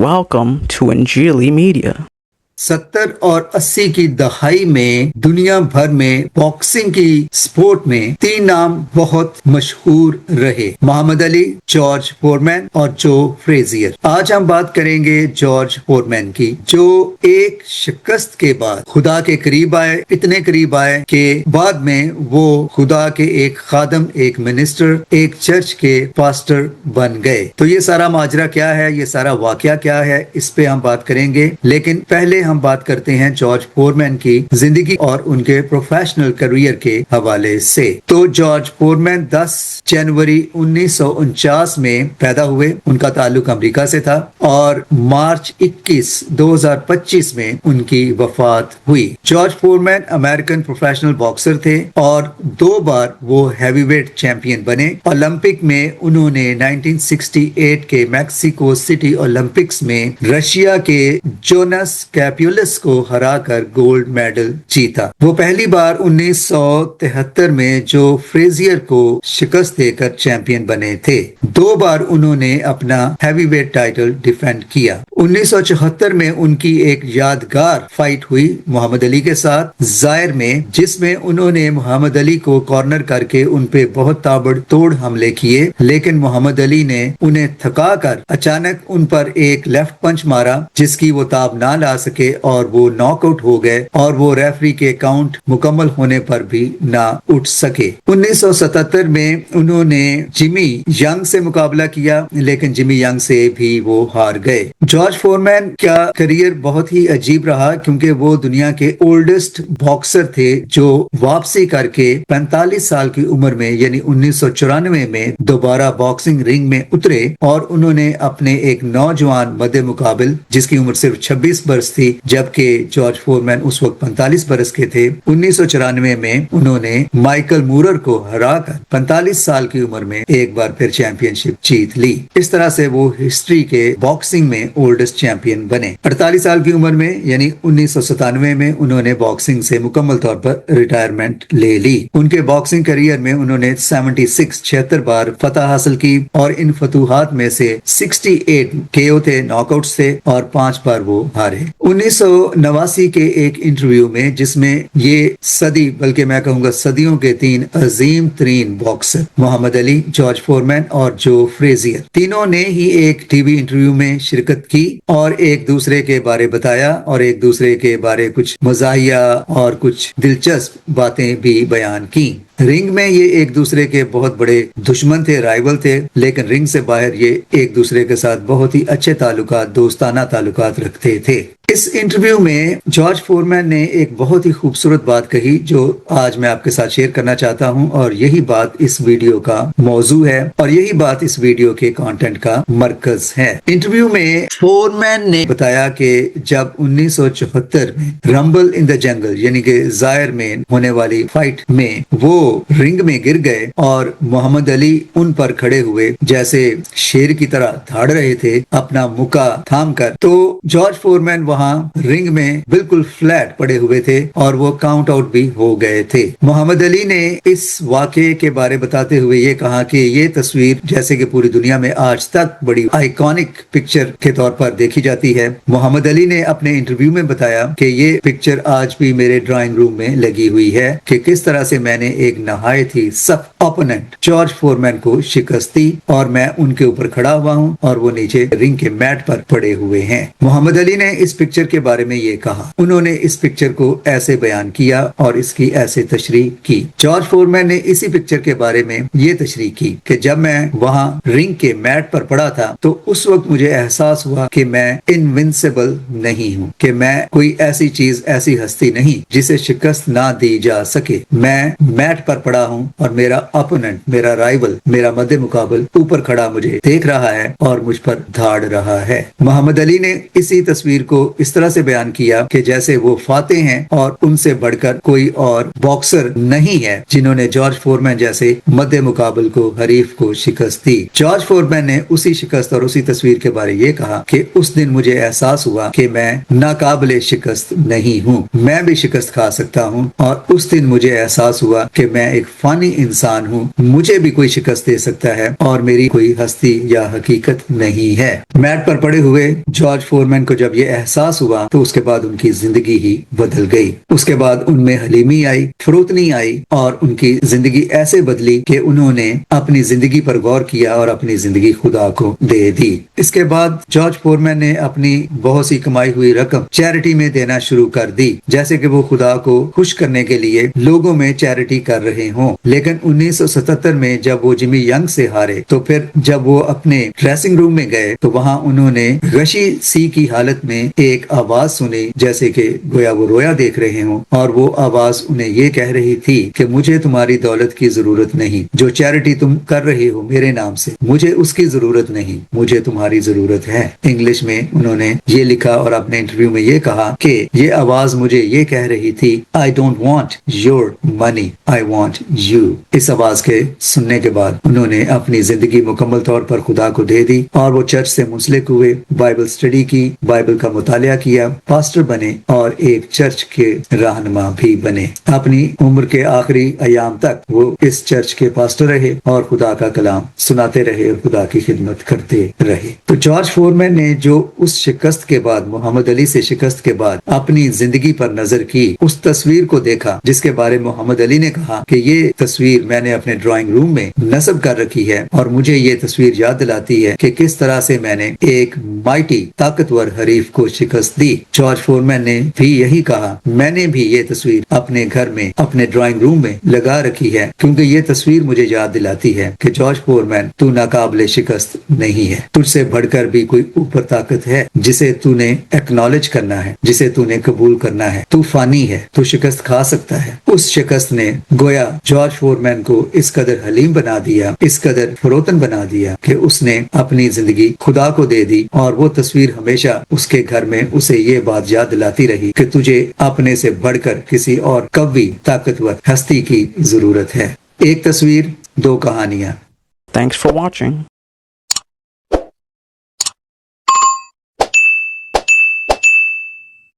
Welcome to Anjali Media. 70 और 80 की दहाई में दुनिया भर में बॉक्सिंग की स्पोर्ट में 3 नाम बहुत मशहूर रहे, मोहम्मद अली, जॉर्ज फोरमैन और जो फ्रेजियर। आज हम बात करेंगे जॉर्ज फोरमैन की, जो एक शिकस्त के बाद खुदा के करीब आए, इतने करीब आए कि बाद में वो खुदा के एक खादम, एक मिनिस्टर, एक चर्च के पास्टर बन गए। तो ये सारा माजरा क्या है, ये सारा वाकया क्या है, इस पे हम बात करेंगे। लेकिन पहले हम बात करते हैं जॉर्ज फोरमैन की जिंदगी और उनके प्रोफेशनल करियर के हवाले से। तो जॉर्ज फोरमैन 10 जनवरी 1949 में पैदा हुए। उनका ताल्लुक अमेरिका से था और मार्च 21, 2025 में उनकी वफात हुई। George foreman American professional boxer थे और 2 बार वो हैवीवेट चैंपियन बने। ओलंपिक में उन्होंने 1968 के मैक्सिको सिटी ओलंपिक्स में रशिया के जोनस कैपुलस को हराकर गोल्ड मेडल जीता। वो पहली बार 1973 में जो फ्रेजियर को शिकस्त देकर चैंपियन बने थे। 2 बार उन्होंने अपना हैवीवेट टाइटल डिफेंड किया। 1974 में उनकी एक यादगार फाइट हुई मोहम्मद अली के साथ जायर में, जिसमें उन्होंने मोहम्मद अली को कॉर्नर करके उन पे बहुत ताबड़तोड़ हमले किए, लेकिन मोहम्मद अली ने उन्हें थकाकर अचानक उन पर एक लेफ्ट पंच मारा, जिसकी वो ताब ना ला सके और वो नॉकआउट हो गए और वो रेफरी के काउंट मुकम्मल होने पर भी ना उठ सके। 1977 में उन्होंने जिमी यंग से मुकाबला किया, लेकिन जिमी यंग से भी वो हार गए। जॉर्ज फोरमैन का करियर बहुत ही अजीब रहा, क्योंकि वो दुनिया के ओल्डेस्ट बॉक्सर थे जो वापसी करके 45 साल की उम्र में यानी 1994 में दोबारा बॉक्सिंग रिंग में उतरे और उन्होंने अपने एक नौजवान मद्दे मुकाबिल, जिसकी उम्र सिर्फ 26 बरस थी, जबकि जॉर्ज फोरमैन उस वक्त 45 बरस के थे, 1994 में उन्होंने माइकल मूरर को हराकर 45 साल की उम्र में एक बार फिर चैंपियनशिप जीत ली। इस तरह से वो हिस्ट्री के बॉक्सिंग में ओल्डेस्ट चैंपियन बने। 48 साल की उम्र में यानी 1997 में उन्होंने बॉक्सिंग से मुकम्मल तौर पर रिटायरमेंट ले ली। उनके बॉक्सिंग करियर में उन्होंने 76 बार फतह हासिल की और इन फतूहात में से 68 केओ थे, नॉकआउट्स थे और 5 बार वो हारे। 1989 के एक इंटरव्यू में, जिसमें ये सदी बल्कि मैं कहूंगा सदियों के 3 अजीम तरीन boxer Muhammad Ali, George Foreman और जो फ्रेजियर, तीनों ने ही एक टीवी इंटरव्यू में शिरकत की और एक दूसरे के बारे बताया और एक दूसरे के बारे कुछ मज़ाहिया और कुछ दिलचस्प बातें भी बयान की। रिंग में ये एक दूसरे के बहुत बड़े दुश्मन थे, राइवल थे, लेकिन रिंग से बाहर ये एक दूसरे के साथ बहुत ही अच्छे ताल्लुकात, दोस्ताना ताल्लुकात रखते थे। इस इंटरव्यू में जॉर्ज फोरमैन ने एक बहुत ही खूबसूरत बात कही, जो आज मैं आपके साथ शेयर करना चाहता हूं और यही बात इस वीडियो का मौजू है और यही बात इस वीडियो के कंटेंट का मरकज है। इंटरव्यू में फोरमैन ने बताया कि जब 1974 में रंबल इन द जंगल यानी कि जायर में होने वाली फाइट में वो रिंग में गिर गए और मोहम्मद अली उन पर खड़े हुए जैसे शेर की तरह धाड़ रहे थे अपना मुका थाम कर, तो जॉर्ज फोरमैन वहां रिंग में बिल्कुल फ्लैट पड़े हुए थे और वो काउंट आउट भी हो गए थे। मोहम्मद अली ने इस वाकये के बारे बताते हुए ये कहा कि ये तस्वीर जैसे कि पूरी दुनिया में आज तक बड़ी आइकॉनिक पिक्चर के तौर पर देखी जाती है। मोहम्मद अली ने अपने इंटरव्यू में बताया कि ये पिक्चर आज भी मेरे ड्राइंग रूम में लगी हुई है कि किस तरह से मैंने एक नहायत ही सख्त ओपोनेंट जॉर्ज फोरमैन को शिकस्त दी और मैं उनके ऊपर खड़ा हुआ हूं और वो नीचे रिंग के मैट पर पड़े हुए हैं। मोहम्मद अली ने इस पिक्चर के बारे में ये कहा, उन्होंने इस पिक्चर को ऐसे बयान किया और इसकी ऐसे तशरीह की। जॉर्ज फोरमैन ने इसी पिक्चर के बारे में ये तशरीह की कि जब मैं वहां रिंग के मैट पर पड़ा था तो उस वक्त मुझे एहसास हुआ कि मैं इनविंसिबल नहीं हूं, कि मैं कोई ऐसी चीज, ऐसी हस्ती नहीं जिसे शिकस्त ना दी जा सके। मैं मैट पर पड़ा हूं और मेरा अपोनेंट, मेरा राइवल, मेरा मद्दे मुकाबल ऊपर खड़ा मुझे देख रहा है और मुझ पर धाड़ रहा है। मोहम्मद अली ने इसी तस्वीर को इस तरह से बयान किया कि जैसे वो फातेह हैं और उनसे बढ़कर कोई और बॉक्सर नहीं है जिन्होंने जॉर्ज फोरमैन जैसे मद्दे मुकाबल को, हरीफ को शिकस्त दी। जॉर्ज फोरमैन ने उसी शिकस्त और उसी तस्वीर के बारे ये कहा कि उस दिन मुझे एहसास हुआ कि मैं नाकाबिले शिकस्त नहीं हूँ, मैं भी शिकस्त खा सकता हूँ और उस दिन मुझे एहसास हुआ कि میں ایک فانی انسان ہوں, مجھے بھی کوئی شکست دے سکتا ہے اور میری کوئی ہستی یا حقیقت نہیں ہے. میٹ پر پڑے ہوئے جارج فورمین کو جب یہ احساس ہوا تو اس کے بعد ان کی زندگی ہی بدل گئی. اس کے بعد ان میں حلیمی آئی, فروتنی آئی اور ان کی زندگی ایسے بدلی کہ انہوں نے اپنی زندگی پر غور کیا اور اپنی زندگی خدا کو دے دی. اس کے بعد جارج فورمین نے اپنی بہت سی کمائی ہوئی رقم چیریٹی میں دینا شروع کر دی, جیسے کہ وہ خدا کو خوش کرنے کے لیے لوگوں میں چیریٹی کر رہے ہوں. لیکن 1977 میں جب وہ جمی ینگ سے ہارے تو پھر جب وہ اپنے ڈریسنگ روم میں گئے تو وہاں انہوں نے غشی سی کی حالت میں ایک آواز سنی, جیسے کہ گویا وہ رویا دیکھ رہے ہوں, اور وہ آواز انہیں یہ کہہ رہی تھی کہ مجھے تمہاری دولت کی ضرورت نہیں, جو چیریٹی تم کر رہے ہو میرے نام سے مجھے اس کی ضرورت نہیں, مجھے تمہاری ضرورت ہے. انگلش میں انہوں نے یہ لکھا اور اپنے انٹرویو میں یہ کہا کہ یہ آواز مجھے یہ کہہ رہی تھی I don't want your money, I want you. اس آواز کے سننے کے بعد انہوں نے اپنی زندگی مکمل طور پر خدا کو دے دی اور وہ چرچ سے منسلک ہوئے, بائبل اسٹڈی کی, بائبل کا مطالعہ کیا, پاسٹر بنے اور ایک چرچ کے رہنما بھی بنے. اپنی عمر کے آخری ایام تک وہ اس چرچ کے پاسٹر رہے اور خدا کا کلام سناتے رہے اور خدا کی خدمت کرتے رہے. تو جارج فورمین نے جو اس شکست کے بعد, محمد علی سے شکست کے بعد اپنی زندگی پر نظر کی, اس تصویر کو دیکھا جس کے بارے محمد علی نے کہا کہ یہ تصویر میں نے اپنے ڈرائنگ روم میں نصب کر رکھی ہے اور مجھے یہ تصویر یاد دلاتی ہے کہ کس طرح سے میں نے ایک مائٹی طاقتور حریف کو شکست دی. جارج فورمین نے بھی یہی کہا, میں نے بھی یہ تصویر اپنے گھر میں اپنے ڈرائنگ روم میں لگا رکھی ہے کیونکہ یہ تصویر مجھے یاد دلاتی ہے کہ جارج فورمین تو ناقابل شکست نہیں ہے, تجھ سے بڑھ کر بھی کوئی اوپر طاقت ہے جسے تو نے ایکنالج کرنا ہے, جسے تو نے قبول کرنا ہے. تو فانی ہے, تو شکست کھا سکتا ہے. اس شکست نے گویا جارج فورمین کو اس قدر حلیم بنا دیا, اس قدر فروتن بنا دیا کہ اس نے اپنی زندگی خدا کو دے دی, اور وہ تصویر ہمیشہ اس کے گھر میں اسے یہ بات یاد دلاتی رہی کہ تجھے اپنے سے بڑھ کر کسی اور قوی طاقتور ہستی کی ضرورت ہے. ایک تصویر, دو کہانیاں. Thanks for watching.